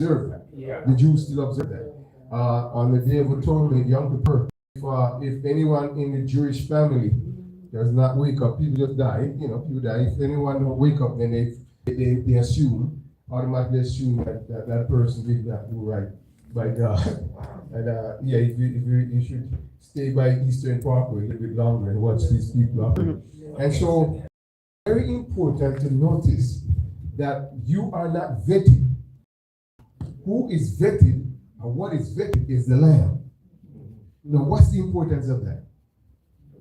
observe that. Yeah. The Jews still observe that. On the Day of Atonement, Yom Kippur, if anyone in the Jewish family does not wake up, people just die. People die. If anyone don't wake up, then they automatically assume that person did not do right by God. And if you should stay by Eastern Parkway a little bit longer and watch these people operate. And so, very important to notice that you are not vetted. Who is vetted and what is vetted is the Lamb. Now, what's the importance of that?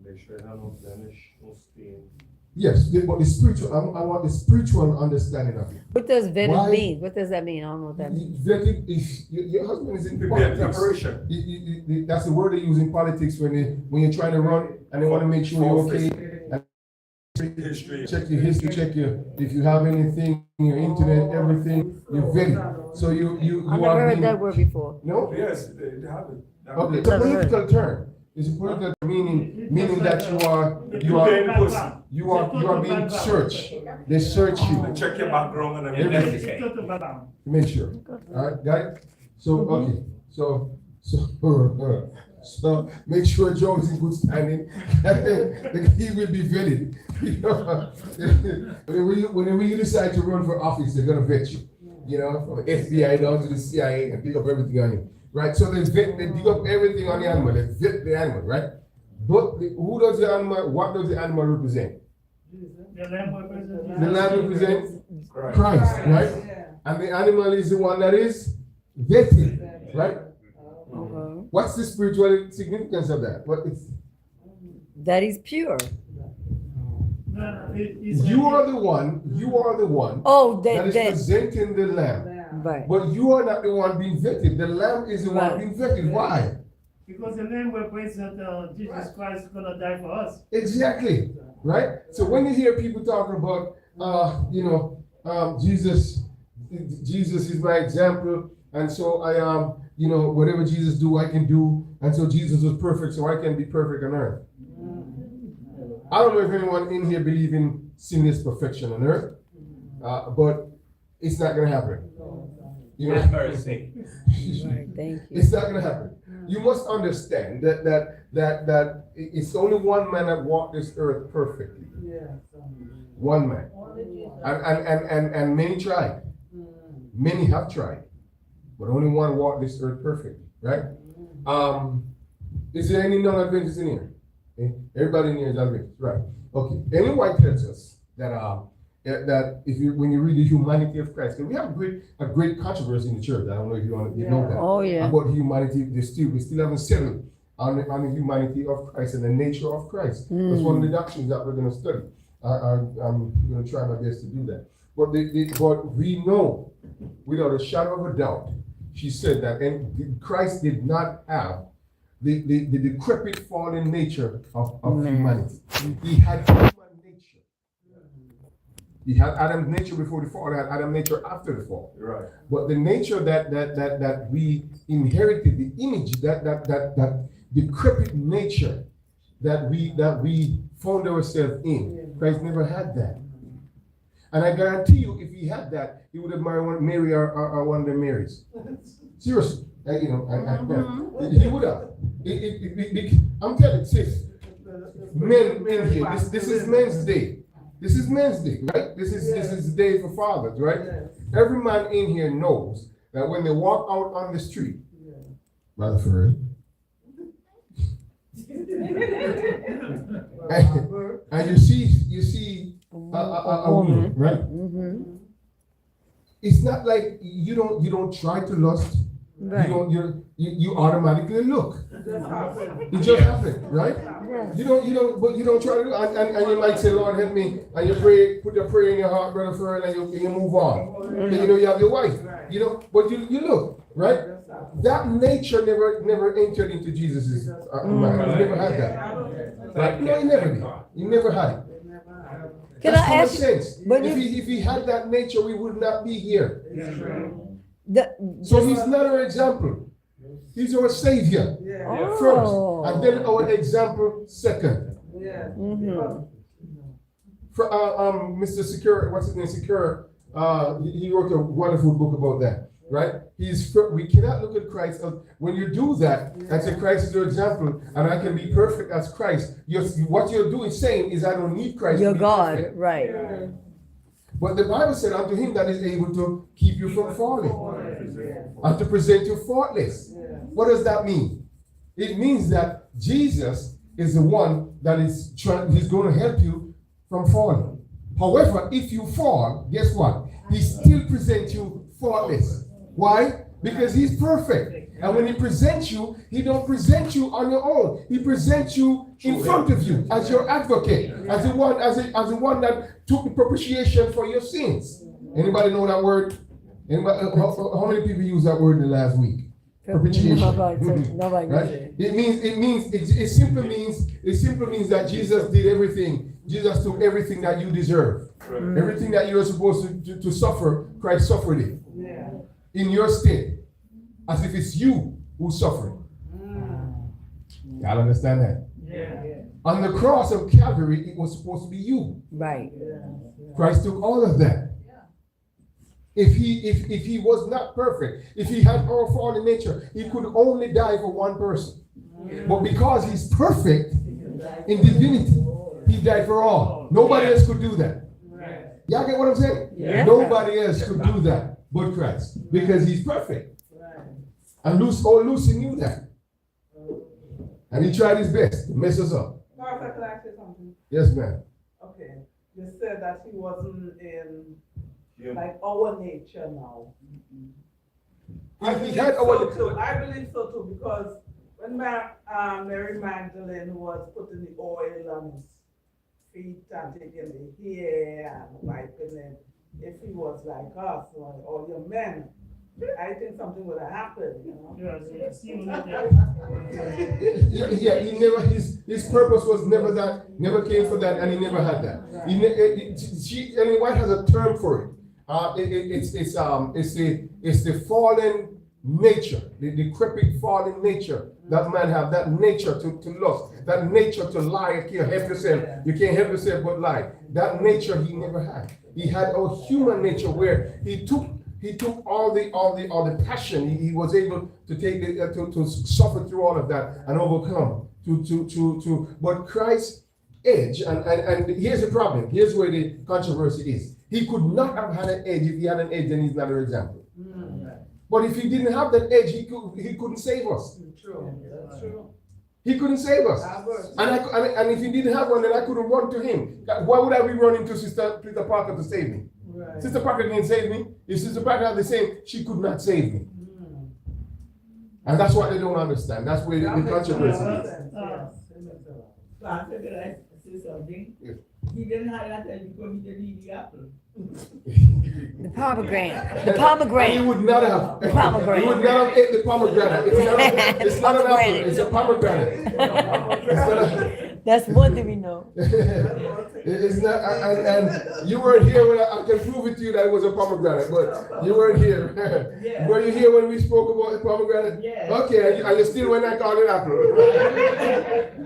Make sure it has no blemish, no stain. Yes, but the spiritual, I want the spiritual understanding of it. What does vetted mean? What does that mean? I don't know what that means. Vetted is, your husband is in preparation. That's the word they use in politics when you're trying to run and they want to make sure you're okay. History. Check your history, if you have anything, your internet, everything, you're vetted. So you I've never heard that word before. No? Yes, they have it. Okay, it's a political term. It's a political meaning that you are being searched. They search you. Check your background and everything. Make sure. All right, got it? So okay. So make sure Joe is in good standing. He will be vetted. Whenever you decide to run for office, they're gonna vet you. From the FBI down to the CIA and pick up everything on you. Right? So they dig up everything on the animal, they vet the animal, right? But who does the animal, what does the animal represent? The lamb represents. The lamb represents Christ, right? And the animal is the one that is vetted, right? What's the spiritual significance of that? That is pure. You are the one that is presenting the lamb. Right. But you are not the one being vetted. The lamb is the one being vetted. Why? Because the lamb represents Jesus Christ is gonna die for us. Exactly. Right? So when you hear people talking about Jesus is my example, and so I whatever Jesus do, I can do, and so Jesus was perfect, so I can be perfect on earth. I don't know if anyone in here believes in sinless perfection on earth, but it's not going to happen. Mercy. Right, thank you. It's not going to happen. You must understand that it's only one man that walked this earth perfectly. One man. And many tried. Many have tried. But only one walked this earth perfectly, right? Is there any non-Adventists in here? Okay. Everybody in here is Adventist, right? Okay. Anyone tells us that when you read the humanity of Christ, we have a great controversy in the church. I don't know if you know that. Oh yeah. About humanity, we still haven't settled on the humanity of Christ and the nature of Christ. That's one of the doctrines that we're going to study. I'm going to try my best to do that. But we know, without a shadow of a doubt, she said that Christ did not have the decrepit fallen nature of humanity. He had human nature. He had Adam's nature before the fall, he had Adam's nature after the fall. Right. But the nature that we inherited, the image, that decrepit nature that we found ourselves in, Christ never had that. And I guarantee you, if he had that, he would have married Mary or one of the Marys. Seriously. He would have. I'm telling you, sis, men here, this is men's day. This is men's day, right? This is the day for fathers, right? Every man in here knows that when they walk out on the street, Brother Furry, and you see a woman, right? Mm-hmm. It's not like you don't try to lust. Right. You automatically look. It just happened, right? Yeah. You don't try to, and you might say, Lord help me, and you pray, put your prayer in your heart, Brother Fern, and you move on. And you have your wife, but you look, right? That nature never entered into Jesus' mind. He never had that. Right? No, he never did. He never had it. Can That's I ask sense. If he had that nature, we would not be here. So he's not our example. He's our savior first, and then our example second. Mr. Secure, what's his name? Secure. He wrote a wonderful book about that, right? we cannot look at Christ as, when you do that and say Christ is your example and I can be perfect as Christ, what you're doing saying is I don't need Christ Your to be God, perfect. right. But the Bible said unto him that is able to keep you from falling and to present you faultless. What does that mean? It means that Jesus is the one that is he's going to help you from falling. However, if you fall, guess what? He still presents you faultless. Why? Because he's perfect. And when he presents you, he don't present you on your own. He presents you in front of you as your advocate, as the one that took the propitiation for your sins. Anybody know that word? Anybody, how many people use that word in the last week? Propitiation. Nobody Right? It simply means that Jesus did everything. Jesus took everything that you deserve. Everything that you were supposed to suffer, Christ suffered it. In your state. As if it's you who suffered. Y'all understand that? On the cross of Calvary, it was supposed to be you. Right. Christ took all of that. If he was not perfect, if he had our fallen nature, he could only die for one person. But because he's perfect in divinity, he died for all. Nobody else could do that. Y'all get what I'm saying? Yeah. Nobody else could do that but Christ, because he's perfect. And Lucy knew that. And he tried his best to mess us up. Martha, can I say something? Yes, ma'am. Okay. You said that he wasn't in like our nature now. I He believe had so our too. I believe so too, because when Mary Magdalene was putting the oil on his feet and taking the hair and wiping it, if he was like us or all your men, I think something would have happened, you know. Yeah, he never, his purpose was never that, never came for that, and he never had that. Ellen White has a term for it. It's the fallen nature, the decrepit fallen nature that man have, that nature to lust, that nature to lie. You can't help yourself. You can't help yourself but lie. That nature he never had. He had a human nature where he took all the passion. He was able to take to suffer through all of that and overcome. But Christ's edge, and here's the problem. Here's where the controversy is. He could not have had an edge. If he had an edge, then he's not an example. But if he didn't have that edge, he couldn't save us. True. That's true. He couldn't save us. And if he didn't have one, then I couldn't run to him. Why would I be running to Sister Parker to save me? Right. Sister Parker didn't save me. If Sister Parker had the same, she could not save me. And that's what they don't understand. That's where the controversy is. I say something. Yes. He didn't have that because he didn't eat the apple. The pomegranate. The pomegranate. He would not have. The pomegranate. He would not have ate the pomegranate. It's not an apple. It's a pomegranate. That's one thing we know. It's not, and you weren't here when I can prove it to you that it was a pomegranate, but you weren't here. Yeah. Were you here when we spoke about the pomegranate? Yes. Okay, and you still when I called it apple.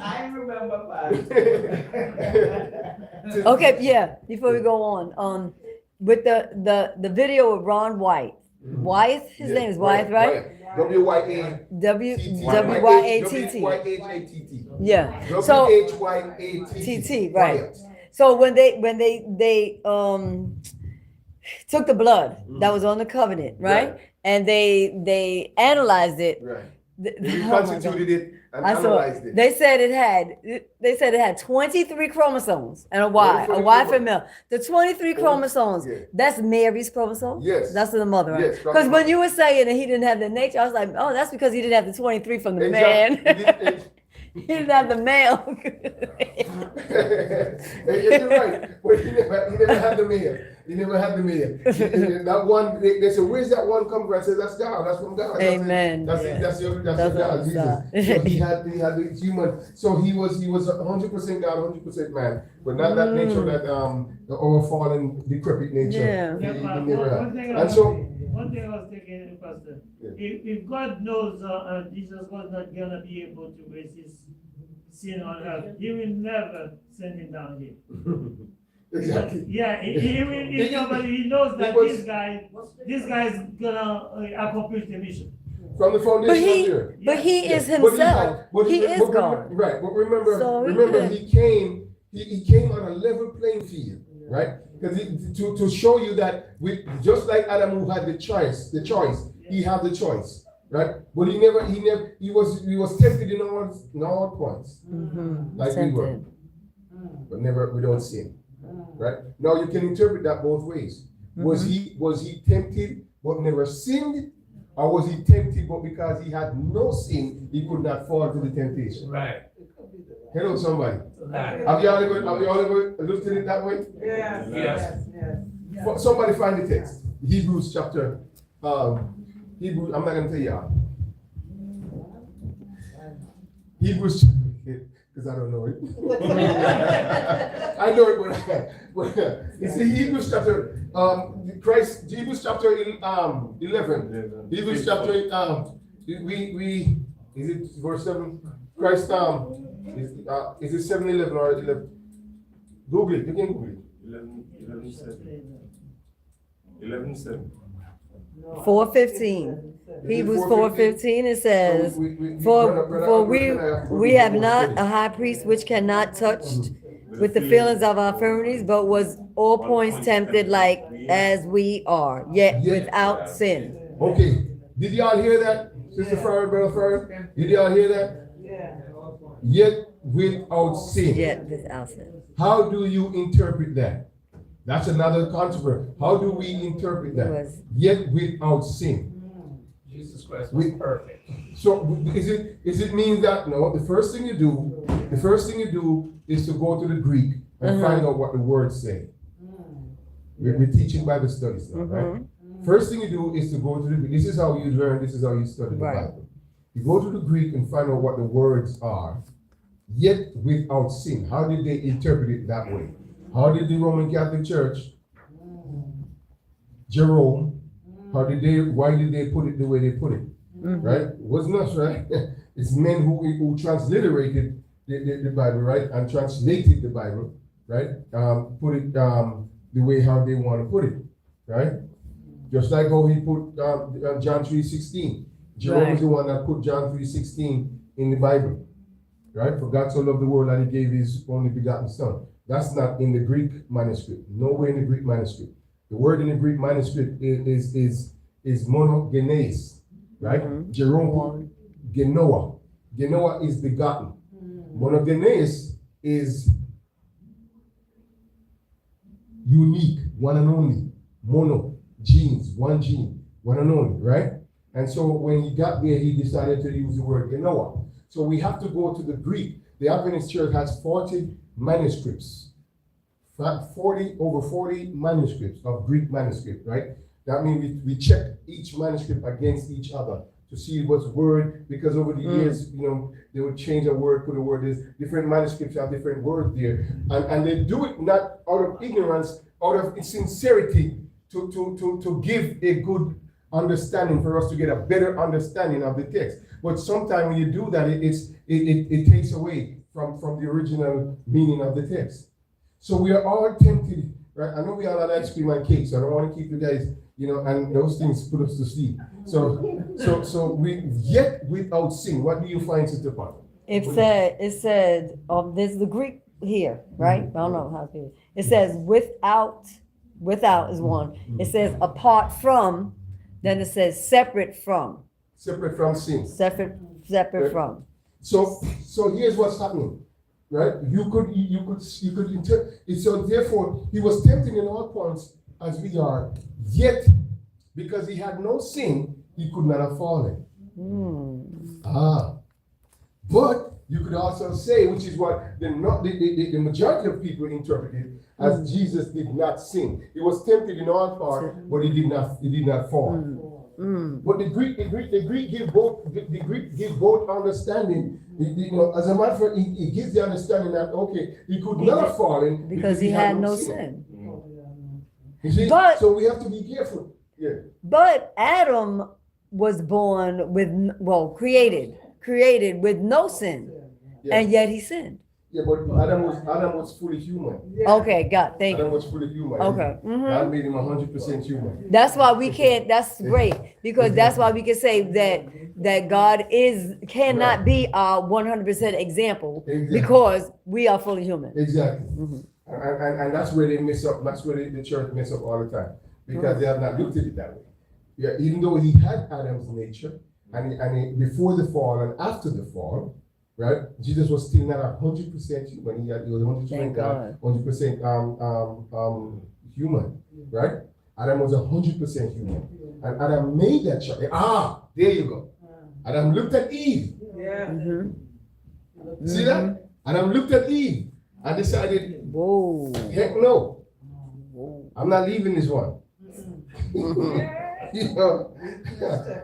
I remember that. Okay, yeah, before we go on, with the video of Ron White. Wyeth, his name is Wyeth, right? W-Y-A. W-Y-A-T-T. W-H-Y-A-T-T. Yeah. So W-H-Y-A-T-T. right. So when they took the blood that was on the covenant, right? And they analyzed it. Right. They They reconstituted it and analyzed it. They said it had 23 chromosomes and a Y female. The 23 chromosomes, Yeah. that's Mary's chromosome? Yes. That's the mother, right? Yes, Because when you were saying that he didn't have the nature, I was like, oh, that's because he didn't have the 23 from the man. He didn't have the male. You're right. But he never had the male. He never had the male. That one, they said, where's that one come from? I said, that's God. That's from God. Amen. That's your God. Jesus. So he had the human. So he was 100% God, 100% man. But not that nature, that the overfallen, decrepit nature. Yeah. He never had. One thing I was thinking, Pastor, if God knows Jesus was not gonna be able to raise his sin on earth, he will never send him down here. Exactly. Yeah, he nobody he knows that was- this guy is gonna accomplish the mission. From the But foundation of he, the earth. but he is Yeah, but himself. He is but God. Right, but remember, So he remember couldn't- he came on a level playing field, right? Because to show you that just like Adam who had the choice, he had the choice, right? But he was tempted in all points, like we were, Tempted. but never without sin, right? Now you can interpret that both ways. Was he tempted but never sinned? Or was he tempted, but because he had no sin, he could not fall to the temptation? Right. Hello, somebody. Right. Have you all ever looked at it that way? Yes, Yes. yes. Somebody find the text. Hebrews chapter, Hebrews, I'm not going to tell you all. Hebrews, because I don't know it. I know it, but it's the Hebrews chapter, Hebrews chapter 11. Hebrews chapter, is it verse 7? Christ, is it 7:11 or 11? Google it, you can Google it. 11:7. 4:15. Hebrews 4:15, it says, Brother, For we have not Brother, a high priest which cannot touch with the feelings of our infirmities, but was all points tempted like as we are, yet without sin. Okay, did y'all hear that? Sister Farrell, Brother Farrell, did y'all hear that? Yeah. Yet without sin. Yet without sin. How do you interpret that? That's another controversy. How do we interpret that? Yet without sin. Jesus Christ was perfect. So is it mean that no? The first thing you do is to go to the Greek and find out what the words say. We're teaching Bible studies now, right? First thing you do is to go to the Greek. This is how you learn. This is how you study the Right. Bible. You go to the Greek and find out what the words are. Yet without sin. How did they interpret it that way? How did the Roman Catholic Church, Jerome, why did they put it the way they put it? Right? It wasn't us, right? It's men who transliterated the Bible, right? And translated the Bible, right? Put it the way how they want to put it, right? Just like how he put John 3:16. Jerome is the one that put John 3:16 in the Bible, right? For God so loved the world that he gave his only begotten son. That's not in the Greek manuscript. Nowhere in the Greek manuscript. The word in the Greek manuscript is monogenes, right? Jerome put genoa. Genoa is begotten. Monogenes is unique, one and only. Mono, genes, one gene, one and only, right? And so when he got there, he decided to use the word genoa. So we have to go to the Greek. The Adventist Church has 40 manuscripts. Over 40 manuscripts of Greek manuscript, right? That means we check each manuscript against each other to see what's word, because over the years, they would change a word, put a word. There's different manuscripts have different words there. And they do it not out of ignorance, out of sincerity to give a good understanding, for us to get a better understanding of the text. But sometimes when you do that, it takes away from the original meaning of the text. So we are all tempted, right? I know we all had ice cream and cake, so I don't want to keep you guys, and those things put us to sleep. So we yet without sin. What do you find, Sister Pat? It said, this is the Greek here, right? I don't know how to do it. It says without is one. It says apart from, then it says separate from. Separate from sin. Separate from. So here's what's happening, right? You could interpret. So therefore, he was tempted in all points as we are, yet because he had no sin, he could not have fallen. But you could also say, which is what the majority of people interpreted as Jesus did not sin. He was tempted in all parts, but he did not fall. But the Greek give both understanding. As a matter of fact, it gives the understanding that he could not have fallen Because he had no sin. You see? But- so we have to be careful. Yeah. But Adam was born created with no sin, Yeah. and yet he sinned. Yeah, but Adam was fully human. Yeah. Okay, thank Adam you. was fully human. Okay. God made him 100% human. That's why we can't, that's great, because that's why we can say that God cannot be our 100% example, Exactly. because we are fully human. Exactly. Mhm. And that's where they mess up. That's where the church mess up all the time, because they have not looked at it that way. Yeah, even though he had Adam's nature, and before the fall and after the fall, right? Jesus was still not 100% human. He was 100% Thank God, God. 100% human, right? Adam was 100% human, and Adam made that choice. There you go. Adam looked at Eve. Yeah. Mhm. See that? Adam looked at Eve and decided, Whoa. heck no, Whoa. I'm not leaving this one. Yeah. You know,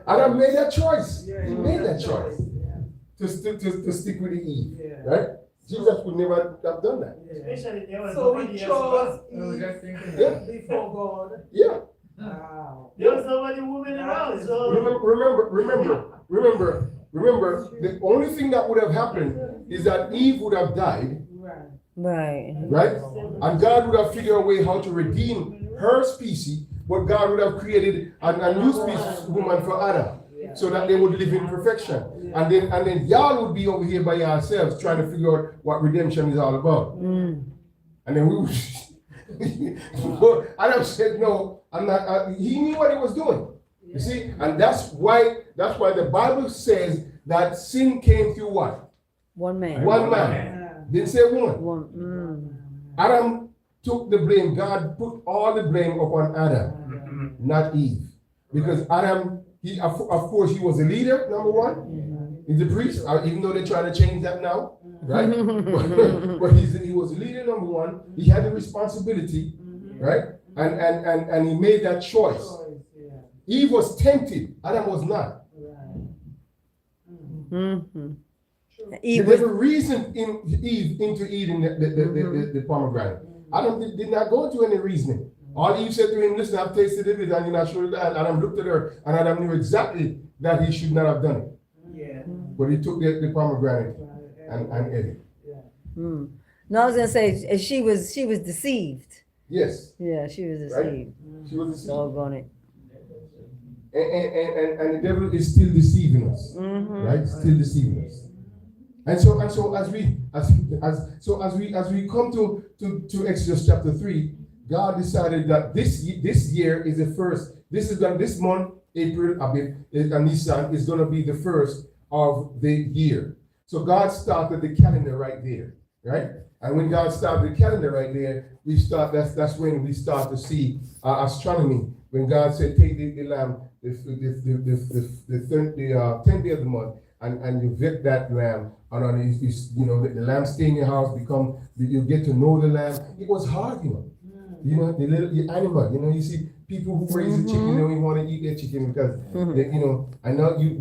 Adam made that choice. Yeah, He made that choice Yeah. to stick with the Eve, Yeah. right? Jesus would never have done that. Especially there was So he nobody else chose I was Eve just thinking Yeah. that. before God. Yeah. Wow. There was nobody woman around, so Remember, the only thing that would have happened is that Eve would have died, Right. Right. right? And God would have figured a way how to redeem her species, but God would have created a new species woman for Adam, so that they would live in perfection. And then y'all would be over here by yourselves trying to figure out what redemption is all about. Mm. And then we would. But Adam said, "No, I'm not." He knew what he was doing. You see, and that's why the Bible says that sin came through what? One man. One man. Yeah. Didn't say woman. One. Adam took the blame. God put all the blame upon Adam, not Eve, because Adam, he of course he was the leader, number one. He's the priest, even though they try to change that now, right? But he was the leader, number one. He had the responsibility, right? And he made that choice. Eve was tempted. Adam was not. Mm-hmm. He never reasoned Eve into eating the pomegranate. Adam did not go into any reasoning. All Eve said to him, "Listen, I've tasted it, and you're not sure of that." Adam looked at her, and Adam knew exactly that he should not have done it. Yeah. But he took the pomegranate and ate it. Mm. No, I was gonna say she was deceived. Yes, Yeah, she was Right. deceived. she was deceived. Doggone it. And the devil is still deceiving us, Mhm. right? Still deceiving us. And so as we come to Exodus chapter 3, God decided that this year is the first. This month, April, and Nisan is going to be the first of the year. So God started the calendar right there, right? And when God started the calendar right there, that's when we start to see astronomy. When God said, "Take the lamb, the 10th day of the month, and you vet that lamb, and on the lamb stay in your house, you get to know the lamb." It was hard, the animal. You see people who raise a chicken, they don't want to eat their chicken because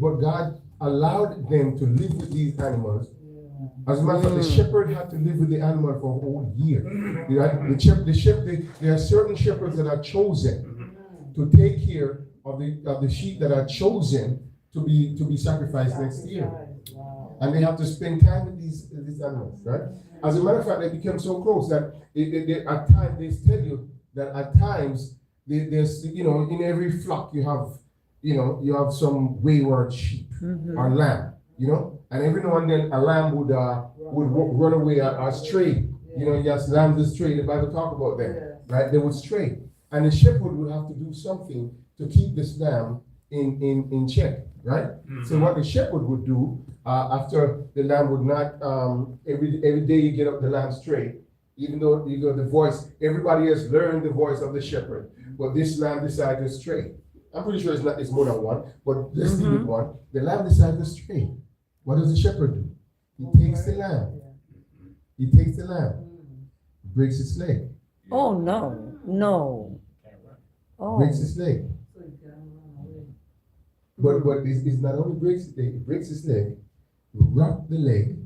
but God allowed them to live with these animals. As a matter of fact, the shepherd had to live with the animal for a whole year. There are certain shepherds that are chosen to take care of the sheep that are chosen to be sacrificed next year, and they have to spend time with these animals, right? As a matter of fact, they become so close that at times they tell you that at times there's in every flock you have some wayward sheep or lamb, and every now and then a lamb would run away or stray. Yes, lambs astray. The Bible talk about them, right? They would stray. And the shepherd would have to do something to keep this lamb in check, right? So what the shepherd would do after the lamb would not every day you get up the lamb straight, even though you got the voice, everybody has learned the voice of the shepherd, but this lamb decided to stray. I'm pretty sure it's more than one, but let's deal with one. The lamb decided to stray. What does the shepherd do? He takes the lamb. He takes the lamb, breaks its leg. Oh no. Oh. Breaks his leg. But it's not only breaks his leg, it breaks his leg, wrap the leg,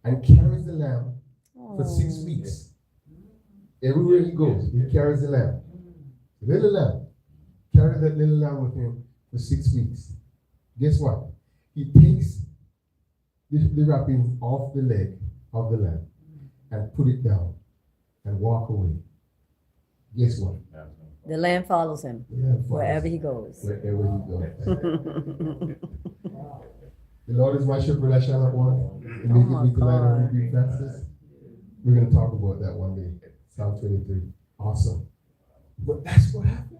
and carries the lamb for 6 weeks. Everywhere he goes, he carries the lamb. Little lamb. Carry that little lamb with him for 6 weeks. Guess what? He takes the wrapping off the leg of the lamb and put it down and walk away. Guess what? The lamb follows him The lamb follows wherever he goes. wherever he goes. The Lord is my shepherd, I shall not want. He Oh maketh my me to lie down in God. green pastures. We're going to talk about that one day. Psalm 23. Awesome. But that's what happened.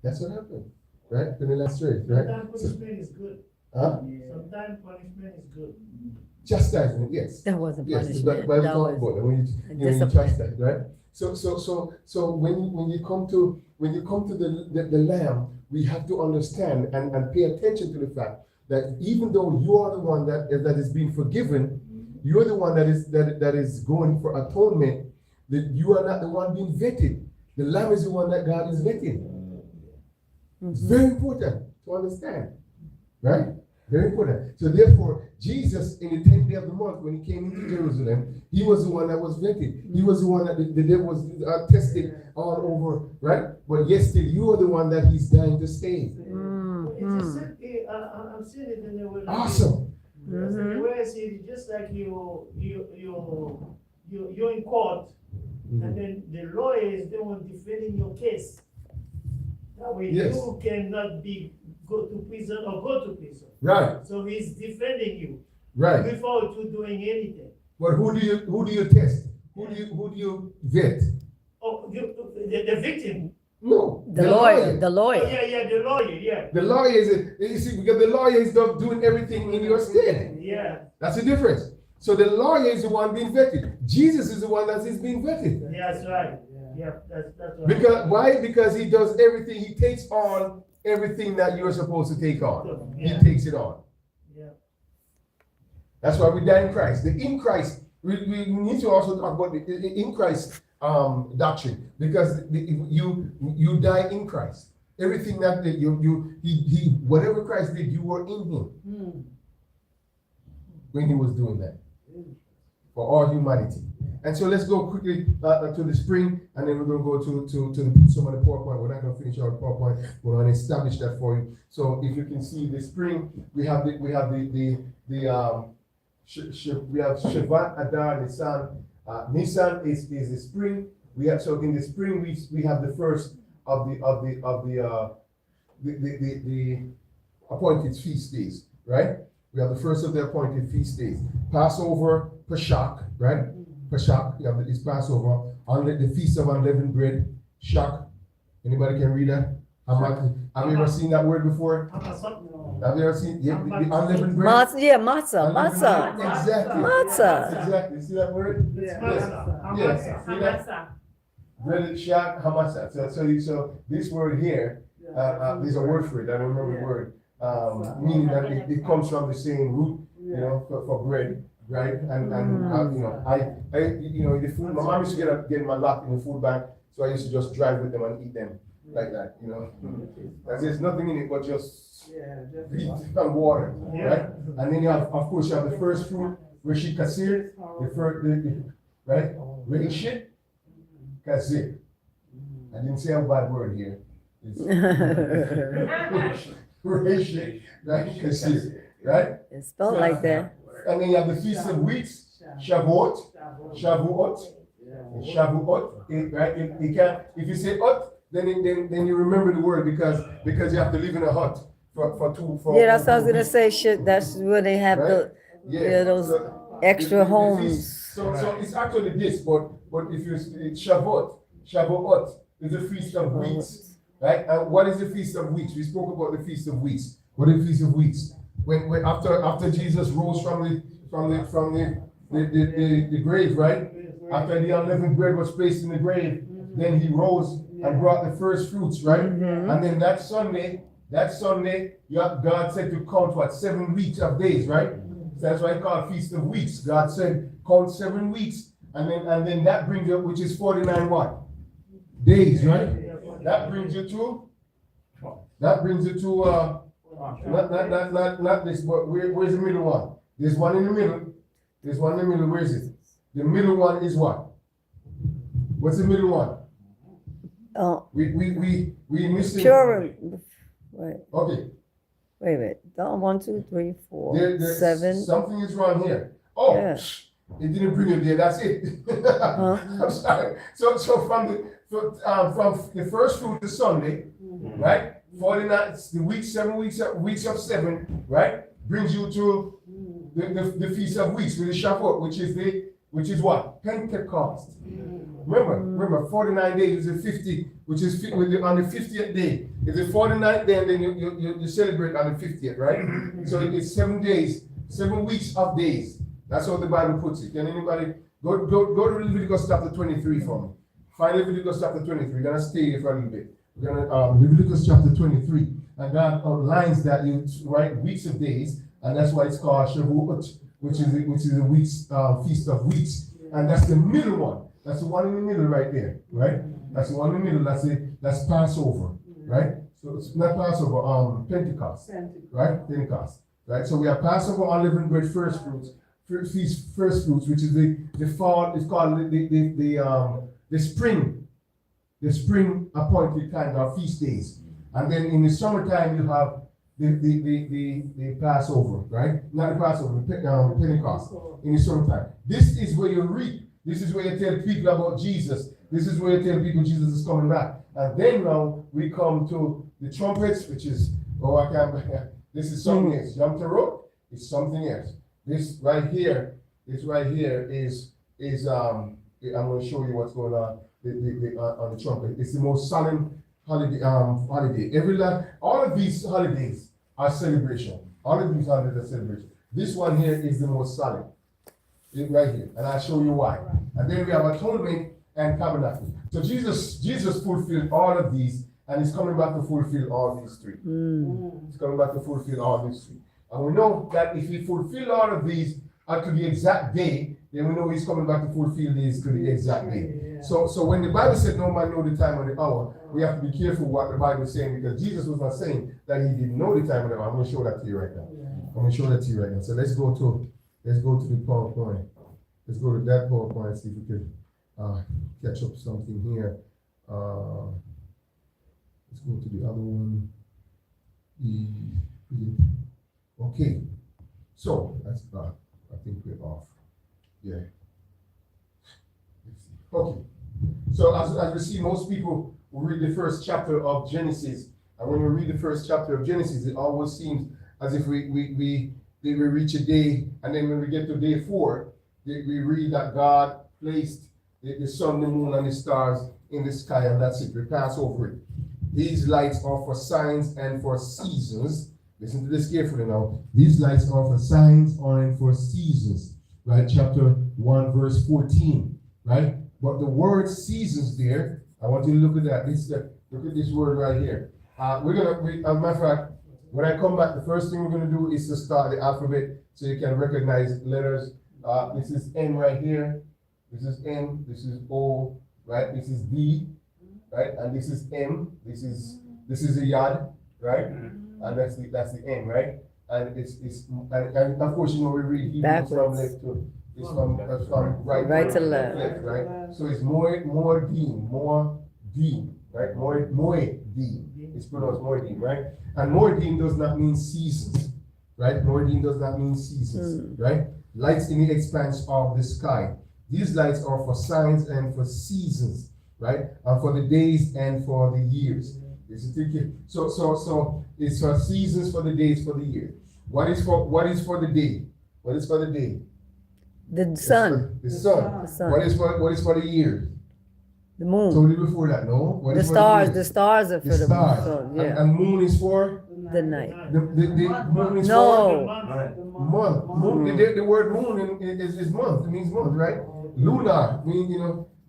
That's what happened. Right? Can you illustrate, right? Sometimes punishment is good. Huh? Sometimes punishment is good. Chastisement, yes. That wasn't Yes, the punishment. Bible That talks was about it when you discipline. chastise, right? So when you come to the lamb, we have to understand and pay attention to the fact that even though you are the one that is being forgiven, you're the one that is going for atonement. That you are not the one being vetted. The lamb is the one that God is vetting. It's very important to understand, right? Very important. So therefore, Jesus, in the 10th day of the month, when he came into Jerusalem, he was the one that was vetted. He was the one that the devil was tested all over, right? But yet still, you are the one that he's dying to save. It's a simple, I'm seeing it in the way. Awesome. The way I see it, just like you're in court, and then the lawyer is the one defending your case. That way Yes. you cannot go to prison or go to prison. Right, So he's defending you right. without you doing anything. But who do you test? Who do you vet? Oh, the victim. No. The lawyer, the Oh, lawyer. yeah, the lawyer, yeah. The lawyer is, you see, because the lawyer is not doing everything in your stead. Yeah, That's the difference. So the lawyer is the one being vetted. Jesus is the one that is being vetted. that's right. Yeah, that's right. Because why? Because he does everything. He takes on everything that you're supposed to take on. Yeah. He takes it on. Yeah. That's why we die in Christ. The in Christ, we need to also talk about the in Christ doctrine, because you die in Christ. Everything that he whatever Christ did, you were in him when he was doing that for all humanity. And so let's go quickly to the spring, and then we're going to go to some of the PowerPoint. We're not going to finish our PowerPoint. We're going to establish that for you. So if you can see the spring, we have we have Shavat, Adar, Nisan. Nisan is the spring. We have, so in the spring we have the first of the appointed feast days, right? We have the first of the appointed feast days. Passover, Pesach, right? Pesach, you have it's Passover. On the feast of unleavened bread, Shak. Anybody can read that? Have you ever seen that word before? Have you ever seen the unleavened bread? Matzah, yeah, matzah, Unleavened matzah. bread, exactly. Matzah. Exactly. See that word? It's Yes. Yes. See that? Bread, Shak, Hamasa. So this word here, there's a word for it. I don't remember the word. Meaning that it comes from the same root, you know, for bread, right? And you know, I the food. My mom used to get my lot in the food bank, so I used to just drive with them and eat them like that, you know. There's nothing in it but just meat and water, right? And then you have, of course, you have the first fruit, Rishit Kasir, right? Rishit Kasir. I didn't say a bad word here. Rishit, right? Kasir, right? It's spelled like that. And then you have the Feast of Weeks, Shavuot, right? You can't, if you say ot, then you remember the word because you have to live in a hut for Yeah, that's what I was gonna say. Shit, that's where they have the those So, extra the homes. feast- So it's actually this, but if you it's Shavuot is the Feast of Weeks, right? And what is the Feast of Weeks? We spoke about the Feast of Weeks. What is the Feast of Weeks? When after Jesus rose from the grave, right? After the unleavened bread was placed in the grave, then he rose and brought the first fruits, right? And then that Sunday, God said to count what? 7 weeks of days, right? So that's why it's called Feast of Weeks. God said count 7 weeks, and then that brings you, which is 49 what? Days, right? That brings you to not this, but where's the middle one? There's one in the middle. Where is it? The middle one is what? What's the middle one? Oh, We missed it. Purim. Wait. Okay. Wait a minute. 1, 2, 3, 4, There's 7. something is wrong here. Oh, Yeah. it didn't bring you there. That's it. I'm sorry. So from the first fruit to Sunday, right? 49, the week, 7 weeks, weeks of 7, right? Brings you to the Feast of Weeks with the Shavuot, which is what? Pentecost. Remember, 49 days is the 50, which is on the 50th day. It's the 49th day, and then you celebrate on the 50th, right? So it's 7 days, 7 weeks of days. That's how the Bible puts it. Can anybody go to Leviticus chapter 23 for me? Find Leviticus chapter 23. We're gonna stay here for a little bit. We're gonna Leviticus chapter 23, and God outlines that you right weeks of days, and that's why it's called Shavuot, which is a week's feast of weeks, and that's the middle one. That's the one in the middle right there, right? That's the one in the middle. That's Passover, right? So it's not Passover, Pentecost, right? Pentecost, right? So we have Passover, unleavened bread, first fruits, which is the fall. It's called the spring appointed kind of feast days, and then in the summertime you have the Passover, right? Not the Passover, Pentecost in the summertime. This is where you reap. This is where you tell people about Jesus. This is where you tell people Jesus is coming back. And then now we come to the trumpets, which is, this is something else. Yom Teruah is something else. This right here is, I'm going to show you what's going on on the trumpet. It's the most solemn holiday. All of these holidays are celebration. All of these holidays are celebration. This one here is the most solemn. Right here, and I'll show you why. And then we have atonement and tabernacle. So Jesus fulfilled all of these, and he's coming back to fulfill all these three. He's coming back to fulfill all these three. And we know that if he fulfilled all of these to the exact day, then we know he's coming back to fulfill these to the exact day. So when the Bible said no man know the time or the hour, we have to be careful what the Bible is saying, because Jesus was not saying that he didn't know the time or the hour. I'm going to show that to you right now. I'm going to show that to you right now. So let's go to the PowerPoint. Let's go to that PowerPoint and see if we can catch up something here. Let's go to the other one. Okay. So that's I think we're off. Yeah. Let's see. Okay. So as we see, most people will read the first chapter of Genesis, and when we read the first chapter of Genesis, it always seems as if we reach a day, and then when we get to day 4, we read that God placed the sun, the moon, and the stars in the sky, and that's it. We pass over it. These lights are for signs and for seasons. Listen to this carefully now. These lights are for signs and for seasons. Right? Chapter 1, verse 14. Right? But the word seasons there, I want you to look at that. Look at this word right here. We're going to, as a matter of fact, when I come back, the first thing we're going to do is to start the alphabet so you can recognize letters. This is N right here. This is N. This is O. Right? This is D. Right? And this is M. This is a yod. Right? And that's the N. Right? And and of course, we read Hebrew from left to from right to left. Right? So it's Moedim. Right? Moedim. It's pronounced Moedim. Right? And Moedim does not mean seasons. Right? Moedim does not mean seasons. Right? Lights in the expanse of the sky. These lights are for signs and for seasons, right? And for the days and for the years. So it's for seasons, for the days, for the year. What is for the day? What is for the day? The sun. The sun. The sun. What is for the year? The moon. Told you before that, no? What the is stars. For the stars are for the stars. moon. So, yeah. And moon is for The night. the moon is No. for month. Moon. The word moon is month. It means month, right? Lunar means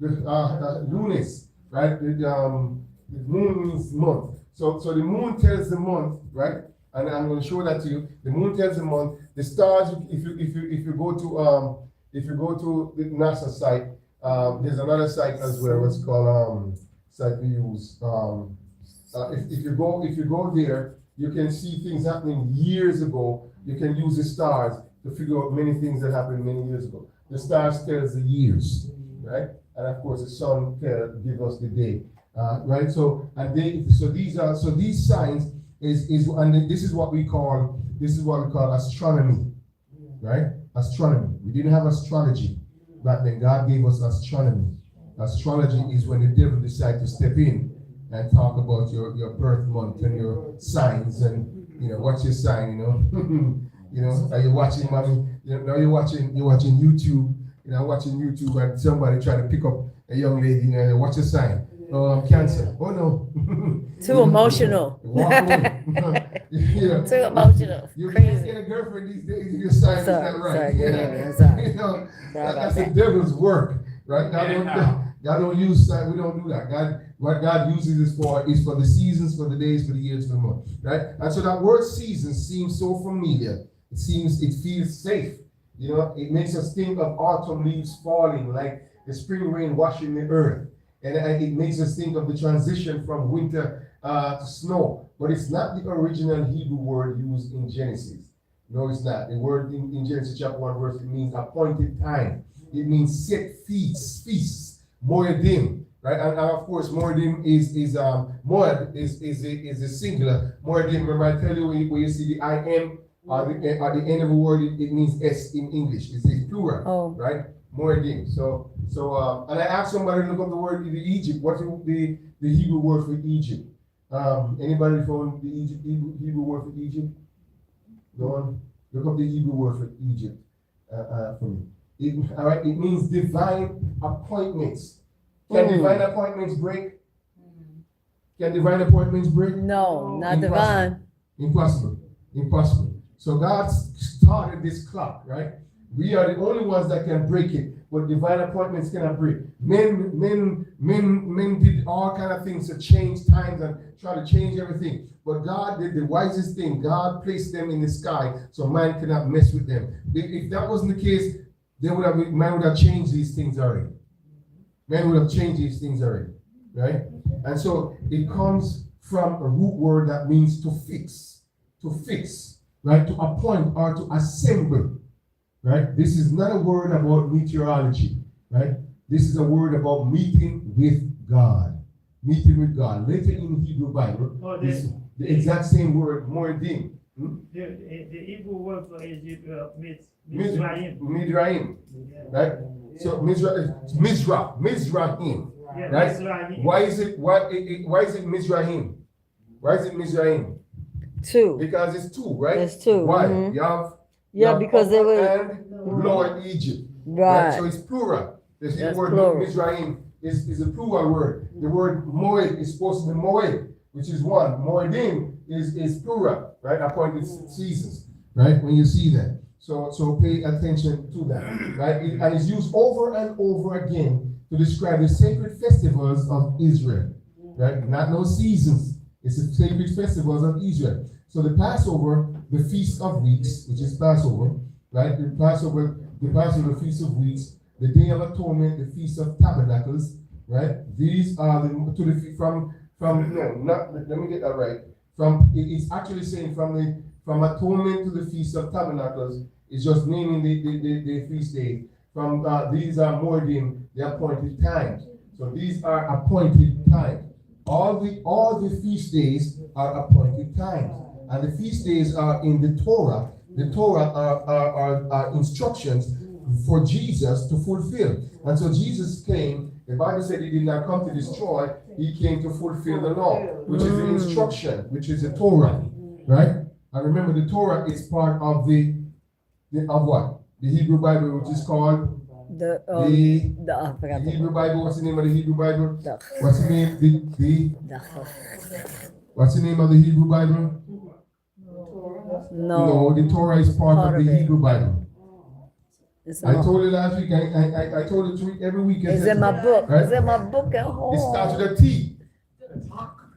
lunis, right? The moon means month. So the moon tells the month, right? And I'm going to show that to you. The moon tells the month. The stars, if you go to the NASA site, there's another site as well. It's called site we use. If you go there, you can see things happening years ago. You can use the stars to figure out many things that happened many years ago. The stars tells the years, right? And of course, the sun gives us the day, right? So these signs and this is what we call astronomy, right? Astronomy. We didn't have astrology back then. God gave us astronomy. Astrology is when the devil decides to step in and talk about your birth month and your signs and what's your sign, are you watching mommy? Now you're watching YouTube, watching YouTube and somebody trying to pick up a young lady, what's your sign? Oh, I'm Cancer. Oh no. Too emotional. Walk away. Too emotional. You Crazy. can't get a girlfriend these days if your sign is Sorry, not right. sorry, I'm sorry. That's the devil's work, right? God don't use sign. We don't do that. What God uses is for the seasons, for the days, for the years, for the month, right? And so that word "season" seems so familiar. It feels safe. It makes us think of autumn leaves falling, like the spring rain washing the earth. And it makes us think of the transition from winter to snow. But it's not the original Hebrew word used in Genesis. No, it's not. The word in Genesis chapter 1 verse, it means appointed time. It means set feasts, moedim, right? And of course, moedim is moed is a singular. Moedim, remember I tell you where you see the I-M at the end of a word, it means S in English. It's a plural, right? Moedim. So and I asked somebody to look up the word in Egypt. What's the Hebrew word for Egypt? Anybody found the Hebrew word for Egypt? No one? Look up the Hebrew word for Egypt for me. It means divine appointments. Can divine appointments break? Can divine appointments break? No, not Impossible. divine. Impossible. So God started this clock, right? We are the only ones that can break it, but divine appointments cannot break. Men did all kind of things to change times and try to change everything. But God did the wisest thing. God placed them in the sky so man cannot mess with them. If that wasn't the case, man would have changed these things already. Man would have changed these things already, right? And so it comes from a root word that means to fix, right? To appoint or to assemble. Right? This is not a word about meteorology, right? This is a word about meeting with God. Meeting with God. Later in Hebrew Bible, the exact same word, moedim. The Hebrew word for Egypt Mizraim. Midraim, right? So Mizrahim, Yeah, right? Mizraim. Why is it Mizrahim? Why is it Mizrahim? Two. Because it's two, right? It's two. Why? Mhm. You have because they Upper were and Lower Egypt. right. So it's plural. The That's word plural. Mizraim is a plural word. The word Moed is supposed to be Moed, which is one. Moedim is plural, right? Appointed seasons, right? When you see that. So pay attention to that, right? And it's used over and over again to describe the sacred festivals of Israel, right? Not no seasons. It's the sacred festivals of Israel. So the Passover, the Feast of Weeks, which is Passover, right? The Passover, Feast of Weeks, the Day of Atonement, the Feast of Tabernacles, right? These are let me get that right. It's actually saying from Atonement to the Feast of Tabernacles. It's just naming the feast day. These are more than the appointed times. So these are appointed times. All the feast days are appointed times. And the feast days are in the Torah. The Torah are instructions for Jesus to fulfill. And so Jesus came, the Bible said he did not come to destroy, he came to fulfill the law, which is the instruction, which is the Torah, right? And remember, the Torah is part of of what? The Hebrew Bible, which is called The Hebrew Bible. What's the name of the Hebrew Bible? The- What's the name? What's the name of the Hebrew Bible? No. The Torah is part of the Hebrew Bible. It's I not. told you last week. I told it every week. It's in my book. Right? It's in my book at home. It starts with a T.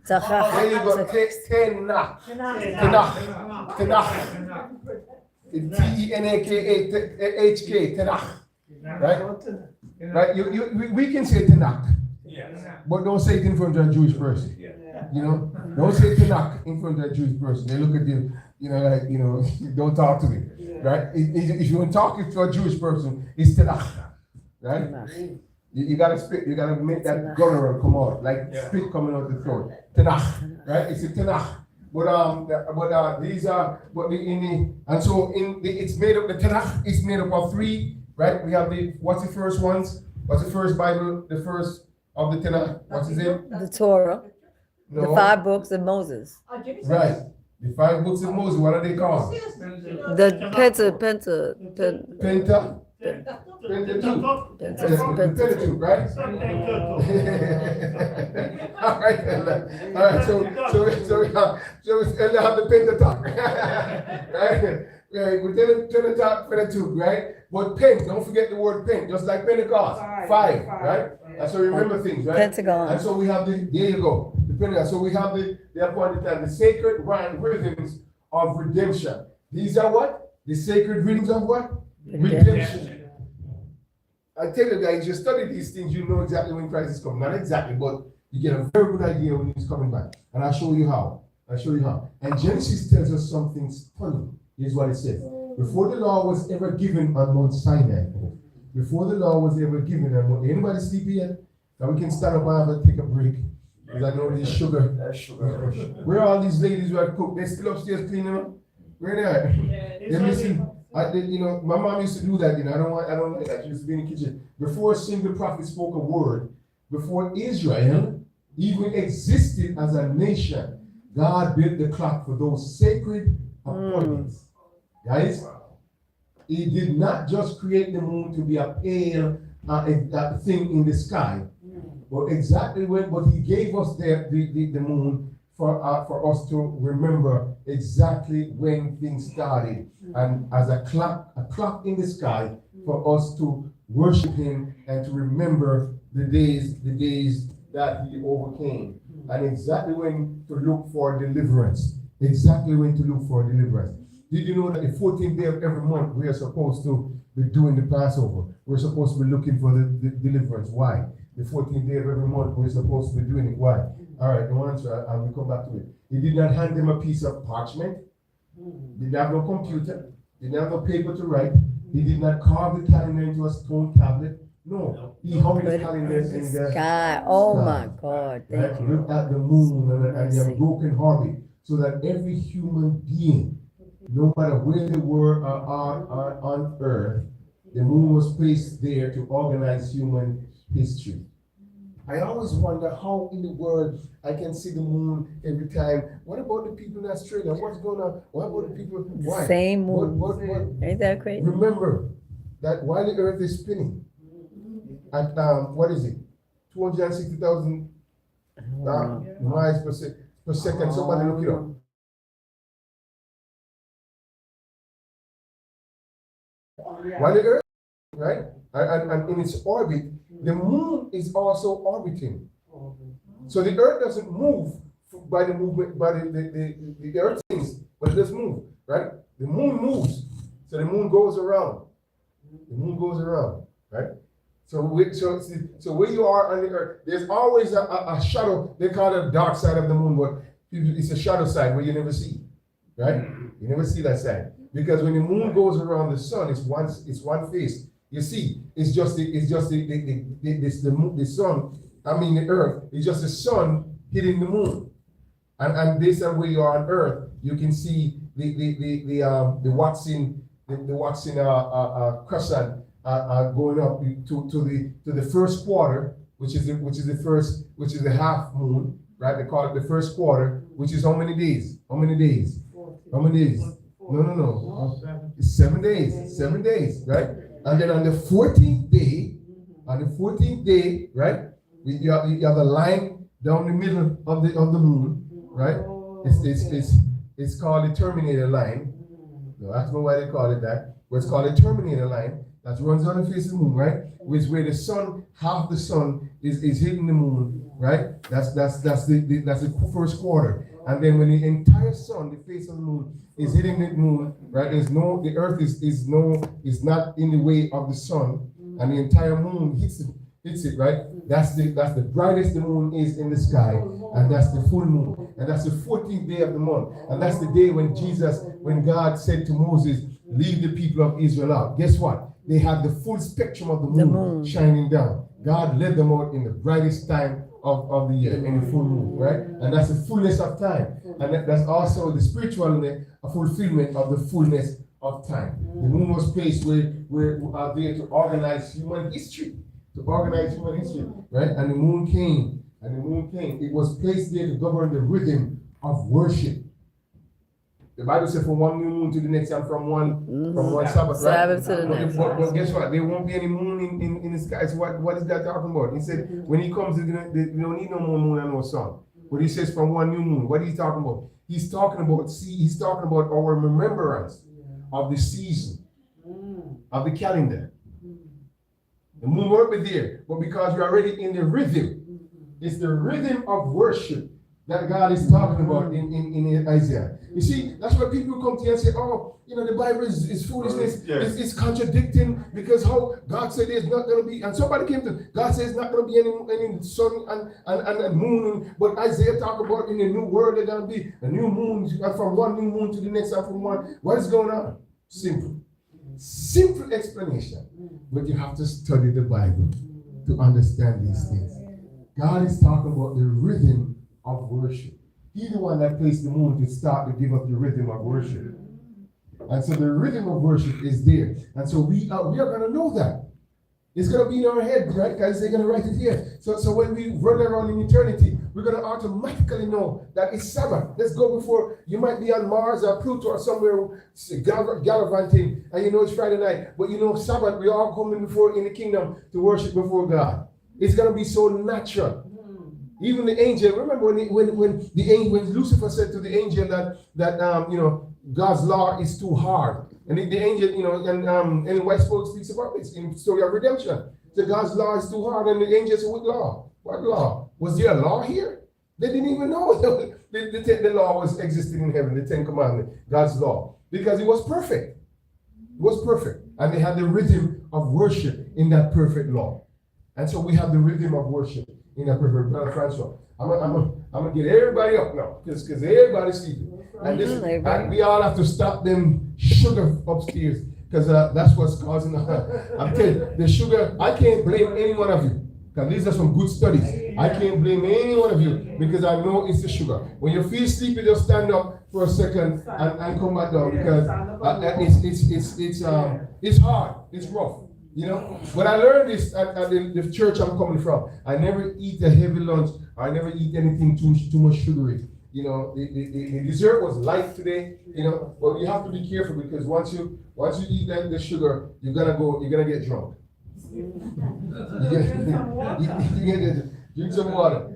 There you go. Tenach. T-E-N-A-K-A-H-K. Tenach. Right? We can say Tanakh, but don't say it in front of a Jewish person. Don't say Tanakh in front of a Jewish person. They look at you, don't talk to me, right? If you want to talk to a Jewish person, it's Tanakh, right? You gotta spit. You gotta make that guttural come out, like spit coming out the throat. Tanakh, right? It's a Tanakh. these are, it's made up, the Tanakh is made up of three, right? We have what's the first ones? What's the first Bible, the first of the Tanakh? What's his name? The Torah, the No. 5 books of Moses. Right. The 5 books of Moses, what are they called? The Pentateuch, Pentateuch, right? All right, so we have the Pentateuch, right? Right, we Pentateuch, right? But Pent, don't forget the word Pent, just like Pentecost, 5, right? That's how we remember things, right? Pentagon. And so we have there you go, the Pentagon. So we have the appointed time, the sacred rhythms of redemption. These are what? The sacred rhythms of what? Redemption. I tell you guys, you study these things, you know exactly when Christ is coming. Not exactly, but you get a very good idea when he's coming back. And I'll show you how. And Genesis tells us something stunning. Here's what it says. Before the law was ever given on Mount Sinai, anybody sleepy yet? Now we can stand up and take a break. Because I know this sugar. Where are all these ladies who have cooked? They're still upstairs cleaning up? Where they at? They're missing. My mom used to do that, I don't like that. She used to be in the kitchen. Before a single prophet spoke a word, before Israel even existed as a nation, God built the clock for those sacred appointments. Guys, he did not just create the moon to be a pale thing in the sky, but but he gave us the moon for us to remember exactly when things started, and as a clock in the sky for us to worship him and to remember the days that he overcame, and exactly when to look for deliverance. Did you know that the 14th day of every month we are supposed to be doing the Passover? We're supposed to be looking for the deliverance. Why? The 14th day of every month we're supposed to be doing it. Why? All right, no answer. I will come back to it. He did not hand them a piece of parchment. Didn't have no computer. Didn't have no paper to write. He did not carve the calendar into a stone tablet. No, he hung the calendar in the sky. Oh my God! Right? Look at the moon and your broken hearted, so that every human being, no matter where they were on earth, the moon was placed there to organize human history. I always wonder how in the world I can see the moon every time. What about the people in Australia? What's going on? What about the people? Why? Same moon. What? Ain't that crazy? Remember that while the earth is spinning at, 260,000 miles per second. Somebody look it up. While the earth, right, and in its orbit, the moon is also orbiting. So the earth doesn't move by the movement, by the earth things, but it does move, right? The moon moves. So the moon goes around. Right? So where you are on the earth, there's always a shadow. They call it the dark side of the moon, but it's a shadow side where you never see, right? You never see that side. Because when the moon goes around the sun, it's one face. You see, the sun. I mean the earth. It's just the sun hitting the moon, and based on where you are on earth, you can see the Watson crescent going up to the first quarter, which is the half moon, right? They call it the first quarter, which is how many days? How many days? No. It's 7 days. 7 days, right? And then on the 14th day, right? You have a line down the middle of the moon, right? It's called the terminator line. No, ask me why they call it that. But it's called a terminator line that runs on the face of the moon, right? Which where the sun, half the sun is hitting the moon, right? That's the first quarter. And then when the entire sun, the face of the moon, is hitting the moon, right? The earth is not in the way of the sun, and the entire moon hits it, right? That's the brightest the moon is in the sky, and that's the full moon, and that's the 14th day of the month, and that's the day when God said to Moses, leave the people of Israel out. Guess what? They had the full spectrum of the moon shining down. God led them out in the brightest time of the year, in the full moon, right? And that's the fullness of time. And that's also the spiritual fulfillment of the fullness of time. The moon was placed where there to organize human history. Right? And the moon came. It was placed there to govern the rhythm of worship. The Bible said from one new moon to the next, and from one Sabbath, right? Sabbath to the next. But guess what? There won't be any moon in the sky. So what is that talking about? He said when he comes, they don't need no more moon and no sun. But he says from one new moon. What is he talking about? He's talking about our remembrance of the season, of the calendar. The moon won't be there, but because we're already in the rhythm, it's the rhythm of worship that God is talking about in Isaiah. You see, that's why people come to you and say, oh, the Bible is foolishness. Yes. It's contradicting because how God said there's not going to be, and somebody came to, God says not going to be any sun and moon, but Isaiah talked about in the new world there's going to be a new moon, from one new moon to the next, and from one. What is going on? Simple explanation. But you have to study the Bible to understand these things. God is talking about the rhythm of worship. He's the one that placed the moon to start to give us the rhythm of worship. And so the rhythm of worship is there. And so we are going to know that. It's going to be in our head, right? Guys, they're going to write it here. So when we run around in eternity, we're going to automatically know that it's Sabbath. Let's go before, you might be on Mars or Pluto or somewhere gallivanting, and it's Friday night. But Sabbath, we all come in the kingdom to worship before God. It's going to be so natural. Even the angel, remember when Lucifer said to the angel that God's law is too hard. And the angel, and White speaks about this in the story of redemption. So God's law is too hard, and the angel said, what law? What law? Was there a law here? They didn't even know the law was existing in heaven, the Ten Commandments, God's law. Because it was perfect. It was perfect. And they had the rhythm of worship in that perfect law. And so we have the rhythm of worship in that perfect law. Francois, I'm gonna get everybody up now, because everybody's sleeping. And we all have to stop them sugar upstairs, because that's what's causing I'm telling you, the sugar, I can't blame any one of you, because these are some good studies. I can't blame any one of you, because I know it's the sugar. When you feel sleepy, just stand up for a second and come back down, because it's hard, it's rough. But I learned this at the church I'm coming from. I never eat a heavy lunch. I never eat anything too much sugary. The dessert was light today. But you have to be careful, because once you eat the sugar, you're gonna get drunk. Drink some water.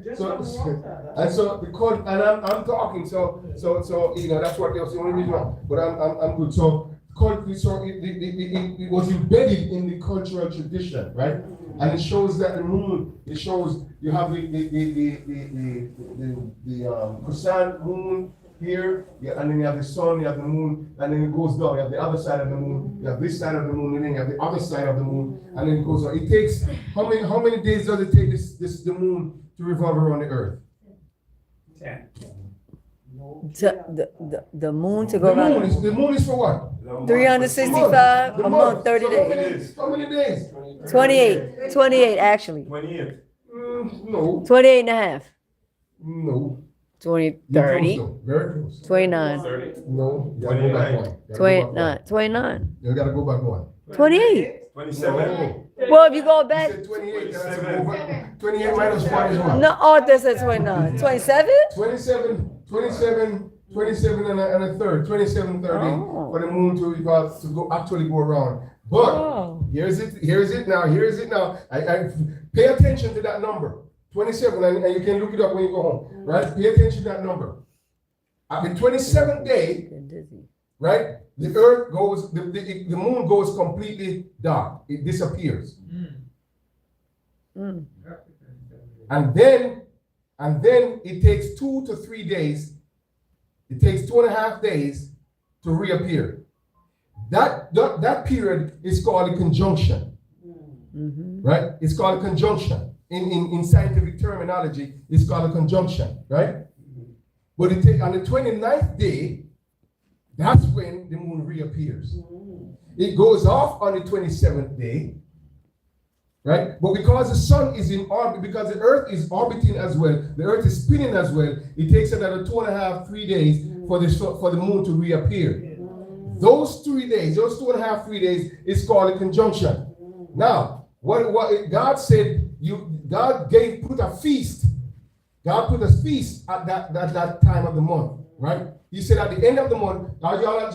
And I'm talking. So that's what that's the only reason why. But I'm good. So it was embedded in the cultural tradition, right? And it shows that the moon. It shows you have the crescent moon here, and then you have the sun, you have the moon, and then it goes down. You have the other side of the moon. You have this side of the moon, and then you have the other side of the moon, and then it goes on. It takes how many days does it take the moon to revolve around the earth? 10. The moon to go around. The moon is for what? 365 a month, 30 days. How many days? 28 actually. 28. No. 28 and a half. No. 20, You're 30, close though. Very close. 29, 30. No. You gotta go back one. 29. You gotta go back one. 28. 27. Well, if you go You back, said 28. That's a go back. 28 minus 1 is what? no, Arthur said 29. 27? 27 and a third. 27 30 Oh. for the moon to actually go around. But Oh. here's it now. I pay attention to that number. 27, and you can look it up when you go home, right? Pay attention to that number. At the 27th day, right, the earth goes, the moon goes completely dark. It disappears. Mm. And then it takes 2 to 3 days. It takes 2.5 days to reappear. That period is called a conjunction. Mm-hmm. Right? It's called a conjunction. In scientific terminology, it's called a conjunction, right? But on the 29th day, that's when the moon reappears. It goes off on the 27th day, right? But because the sun is in orbit, because the earth is orbiting as well, the earth is spinning as well, it takes another 2.5, 3 days for the moon to reappear. Those 3 days, those 2.5, 3 days is called a conjunction. Now, what God said, God put a feast. God put a feast at that time of the month, right? He said at the end of the month, now y'all at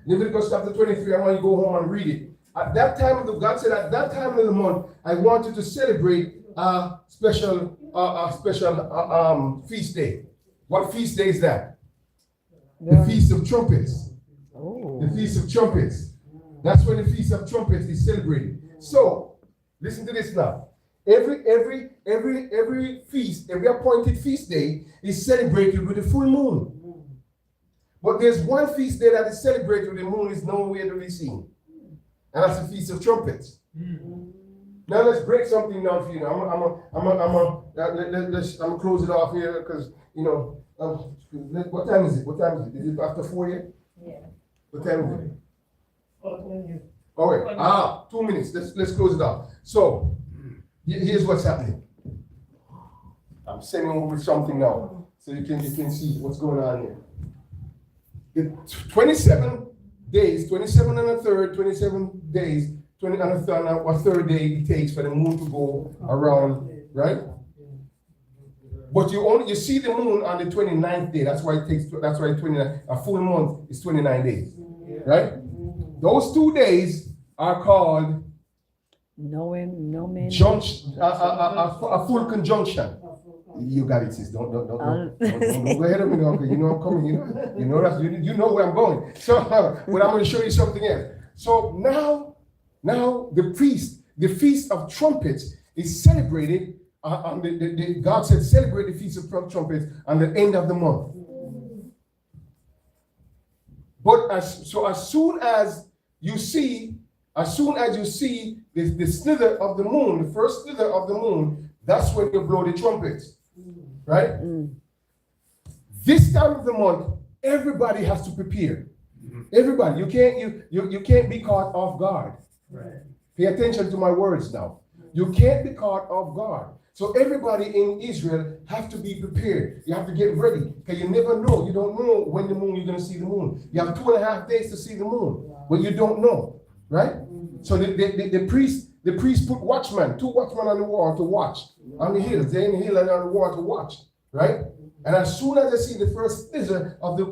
Leviticus chapter 23, I want you to go home and read it. At that time God said at that time of the month, I want you to celebrate a special feast day. What feast day is that? The Feast of Trumpets. Oh. The Feast of Trumpets. That's when the Feast of Trumpets is celebrated. So, listen to this now. Every feast, every appointed feast day is celebrated with a full moon. But there's one feast day that is celebrated with the moon is nowhere to be seen. And that's the Feast of Trumpets. Now let's break something down for you. I'm close it off here because what time is it? What time is it? Is it after 4 yet? Yeah. What time is it? Oh, All right. 2 minutes. Let's close it off. So here's what's happening. I'm sending over something now, so you can see what's going on here. The 27 days, 27 and a third, 27 days, 20 and a third day it takes for the moon to go around, right? But you see the moon on the 29th day. That's why 29, a full month is 29 days, right? Those 2 days are called a full conjunction. You got it, sis. Don't go ahead of me now, because you know I'm coming. You know where I'm going. So, but I'm going to show you something else. So now the Feast of Trumpets is celebrated. God said, celebrate the Feast of Trumpets on the end of the month. But as soon as you see the slither of the moon, the first slither of the moon, that's when you blow the trumpets. Right? This time of the month, everybody has to prepare. Everybody. You can't be caught off guard. Right. Pay attention to my words now. You can't be caught off guard. So everybody in Israel have to be prepared. You have to get ready. Because you never know. You don't know when the moon you're going to see the moon. You have 2.5 days to see the moon. But you don't know. Right? So the priest put watchmen, 2 watchmen on the wall to watch. On the hills. They're in the hill and on the wall to watch. Right? And as soon as they see the first slither of the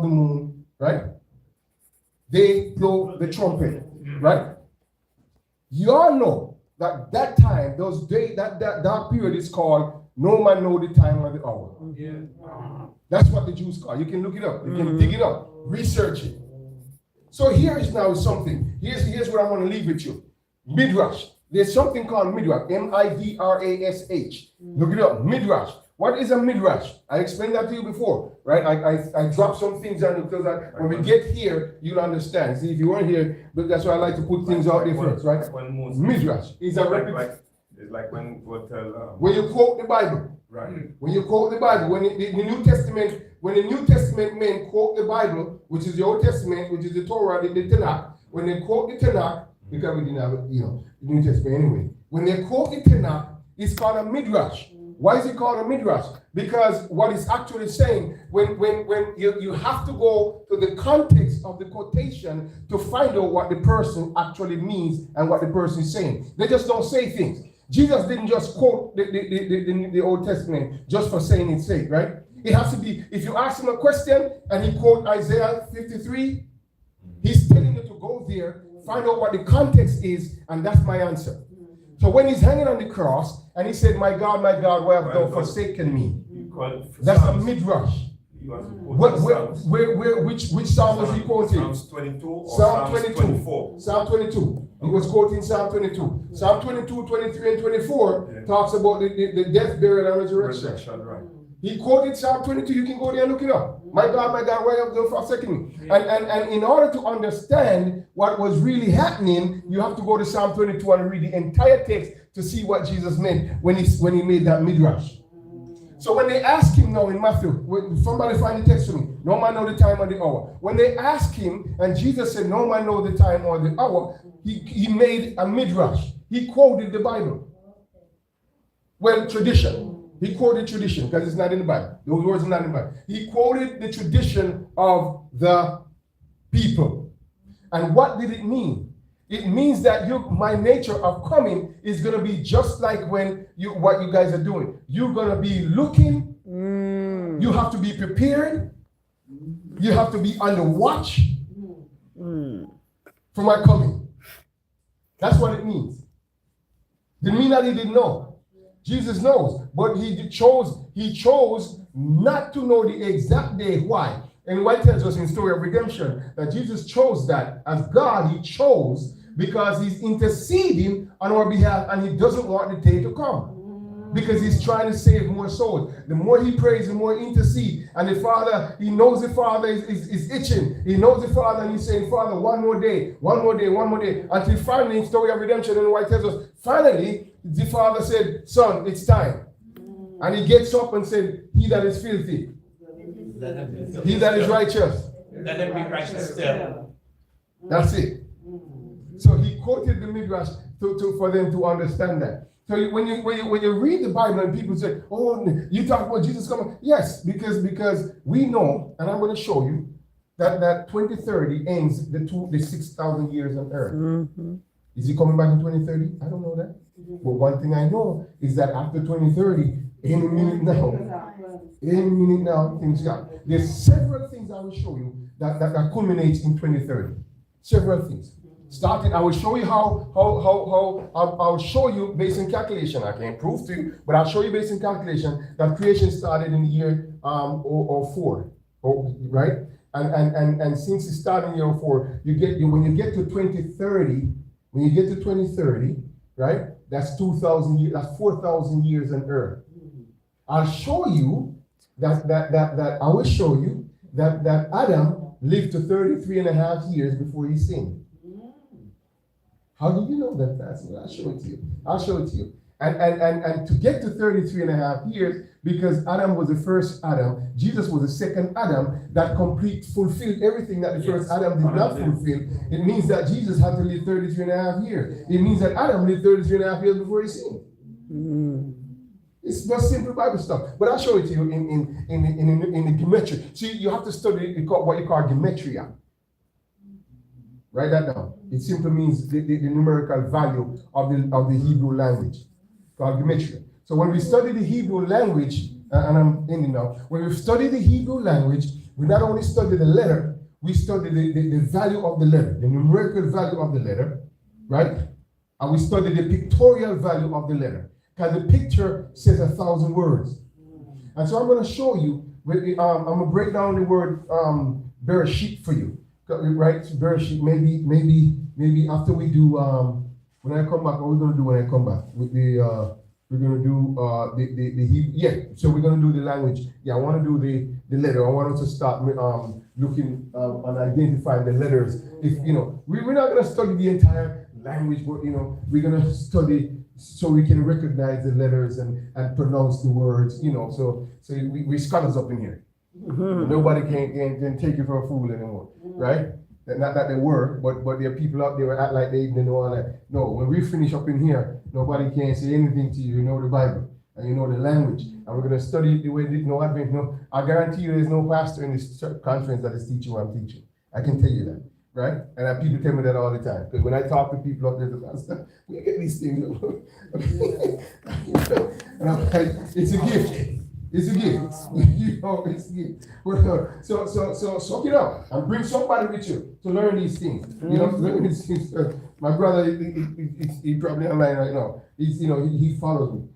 moon, right? They blow the trumpet. Right? You all know that time, those days, that dark period is called no man know the time or the hour. Yeah. That's what the Jews call. You can look it up. You can dig it up. Research it. So here is now something. Here's what I want to leave with you. Midrash. There's something called Midrash. Midrash. Look it up. Midrash. What is a midrash? I explained that to you before, right? I dropped some things on you because when we get here, you'll understand. See, if you weren't here, but that's why I like to put things out there first, right? Midrash is a it's like when we tell when you quote the Bible. right. When you quote the Bible, when the New Testament men quote the Bible, which is the Old Testament, which is the Torah, the Tanakh, when they quote the Tanakh, because we didn't have the New Testament anyway, when they quote the Tanakh, it's called a midrash. Why is it called a midrash? Because what it's actually saying, when you have to go to the context of the quotation to find out what the person actually means and what the person is saying. They just don't say things. Jesus didn't just quote the Old Testament just for saying its sake, right? It has to be, if you ask him a question and he quote Isaiah 53, he's telling you to go there, find out what the context is, and that's my answer. So when he's hanging on the cross and he said, my God, why have thou forsaken me? That's a midrash. Which psalm was he quoting? Psalms 22 or Psalm Psalms 22. 24. Psalm 22. He was quoting Psalm 22. Psalm 22, 23, and 24 talks about the death, burial, and resurrection. Right. He quoted Psalm 22. You can go there and look it up. My God, why have thou forsaken me? And in order to understand what was really happening, you have to go to Psalm 22 and read the entire text to see what Jesus meant when he made that midrash. So when they ask him now in Matthew, somebody find the text for me. No man know the time or the hour. When they ask him, and Jesus said, no man know the time or the hour, he made a midrash. he quoted the Bible. Well, tradition. He quoted tradition because it's not in the Bible. Those words are not in the Bible. He quoted the tradition of the people. And what did it mean? It means that my nature of coming is going to be just like what you guys are doing. You're going to be looking. You have to be prepared. You have to be on the watch for my coming. That's what it means. Didn't mean that he didn't know. Jesus knows, but he chose not to know the exact day. Why? And what tells us in Story of Redemption that Jesus chose that as God. He chose because he's interceding on our behalf, and he doesn't want the day to come. Because he's trying to save more souls. The more he prays, the more he intercedes. And the Father, he knows the Father is itching. He knows the Father, and he's saying, Father, one more day, one more day, one more day. Until finally, in Story of Redemption, and what tells us, finally, the Father said, Son, it's time. And he gets up and said, he that is filthy, he that is righteous, Let him be righteous still. that's it. So he quoted the Midrash for them to understand that. So when you read the Bible and people say, oh, you talk about Jesus coming. Yes, because we know, and I'm going to show you, that 2030 ends the 6,000 years on earth. Mm-hmm. Is he coming back in 2030? I don't know that. But one thing I know is that after 2030, any minute now, things happen. There's several things I will show you that culminates in 2030. Several things. Starting, I will show you how I'll show you based on calculation. I can't prove to you, but I'll show you based on calculation that creation started in the year 04, right? And since it started in year 04, when you get to 2030, right? That's 2,000 years. That's 4,000 years on Earth. I'll show you that I will show you that Adam lived to 33 and a half years before he sinned. How do you know that fast? Well, I'll show it to you. I'll show it to you. And to get to 33 and a half years, because Adam was the first Adam, Jesus was the second Adam that fulfilled everything that the first Adam did not fulfill. It means that Jesus had to live 33 and a half years. It means that Adam lived 33 and a half years before he sinned. It's just simple Bible stuff. But I'll show it to you in the gematria. See, you have to study what you call gematria. Write that down. It simply means the numerical value of the Hebrew language, called gematria. So when we study the Hebrew language, and I'm ending now, when we study the Hebrew language, we not only study the letter, we study the value of the letter, the numerical value of the letter, right? And we study the pictorial value of the letter. Because the picture says 1,000 words. And so I'm going to show you, I'm going to break down the word Bereshit for you. Right, Bereshit. Maybe after we do when I come back. What we're gonna do when I come back with we're gonna do the Hebrew. Yeah, so we're gonna do the language. Yeah, I want to do the letter. I want us to start looking and identifying the letters. If we're not gonna study the entire language, but we're gonna study so we can recognize the letters and pronounce the words. So we scholars up in here. Mm-hmm. Nobody can take you for a fool anymore, right? Not that they were, but there are people out there who act like they even know all that. No, when we finish up in here, nobody can say anything to you. You know the Bible and you know the language, and we're going to study it the way I guarantee you, there's no pastor in this conference that is teaching what I'm teaching. I can tell you that, right? And people tell me that all the time because when I talk to people up there, we get these things. And I'm like, it's a gift. It's a gift. It's a gift. So soak it up and bring somebody with you to learn these things. Learn these things. My brother, he probably online right now. He follows me.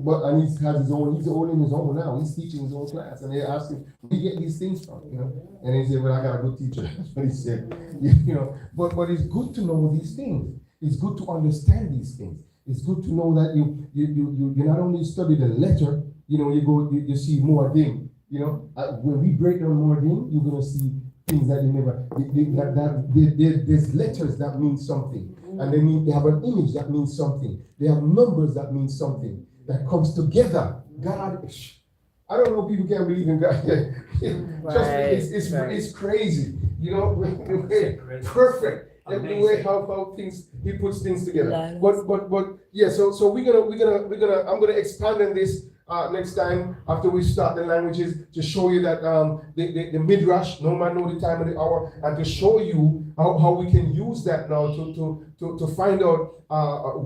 But and he has his own. He's all in his own now. He's teaching his own class, and they ask him, "Where do you get these things from?" And he said, "Well, I got a good teacher." That's what he said. But it's good to know these things. It's good to understand these things. It's good to know that you not only study the letter. You see more things. When we break down more things, you're gonna see things that you never. There's letters that mean something, and they have an image that means something. They have numbers that mean something that comes together. God, I don't know. People can't believe in God. It's crazy. Perfect. every way how things he puts things together. Nice. But yeah. So we're gonna I'm gonna expand on this next time after we start the languages to show you that the midrash, no man know the time of the hour, and to show you how we can use that now to find out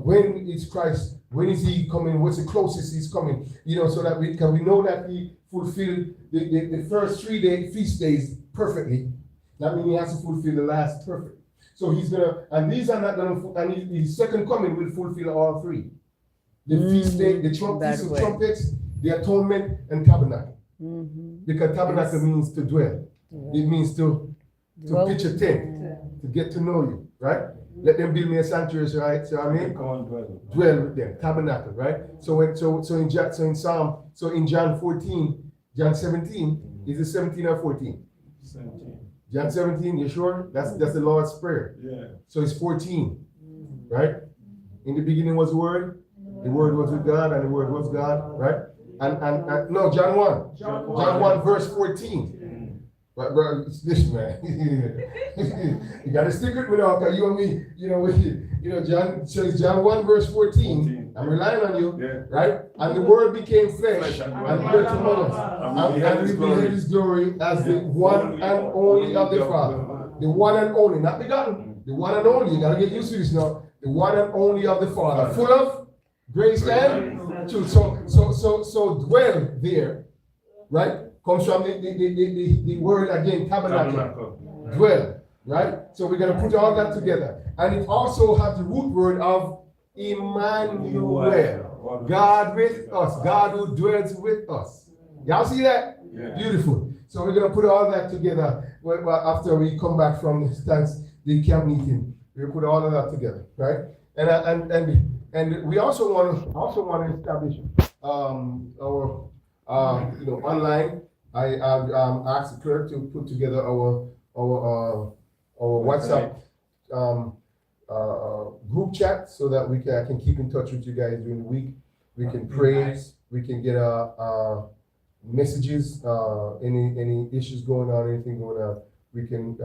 when is Christ, when is he coming, what's the closest he's coming, so that we know that he fulfilled the first 3 day feast days perfectly. That means he has to fulfill the last perfect. So he's gonna, and these are not gonna, and his second coming will fulfill all three. The feast day, the Feast of Trumpets, the atonement, and tabernacle. Because tabernacle means to dwell. It means to pitch a tent, to get to know you, right? Let them build me a sanctuary, right? So I mean, dwell with them, tabernacle, right? So in John 14, John 17, is it 17 or 14? 17. John 17, you sure? That's the Lord's Prayer. Yeah. So it's 14, right? In the beginning was the Word was with God, and the Word was God, right? And no, John 1. John 1 verse 14. Bro, listen, man. You gotta stick with me now, because you and me, John says John 1 verse 14. I'm relying on you, right? And the Word became flesh and dwelt among us, and we beheld his glory as the one and only of the Father. The one and only, not begotten. The one and only. You gotta get used to this now. The one and only of the Father, full of grace and truth. So dwell there, right? Comes from the word again, tabernacle. Dwell, right? So we're gonna put all that together. And it also has the root word of Emmanuel. God with us, God who dwells with us. Y'all see that? Yeah. Beautiful. So we're gonna put all that together after we come back from the camp meeting. We'll put all of that together, right? And we also want to establish our online. I asked the clerk to put together our WhatsApp group chat so that I can keep in touch with you guys during the week. We can pray. We can get messages. Any issues going on, anything going on. We can.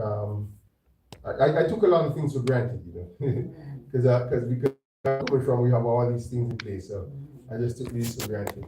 I took a lot of things for granted, because we have all these things in place. So I just took these for granted.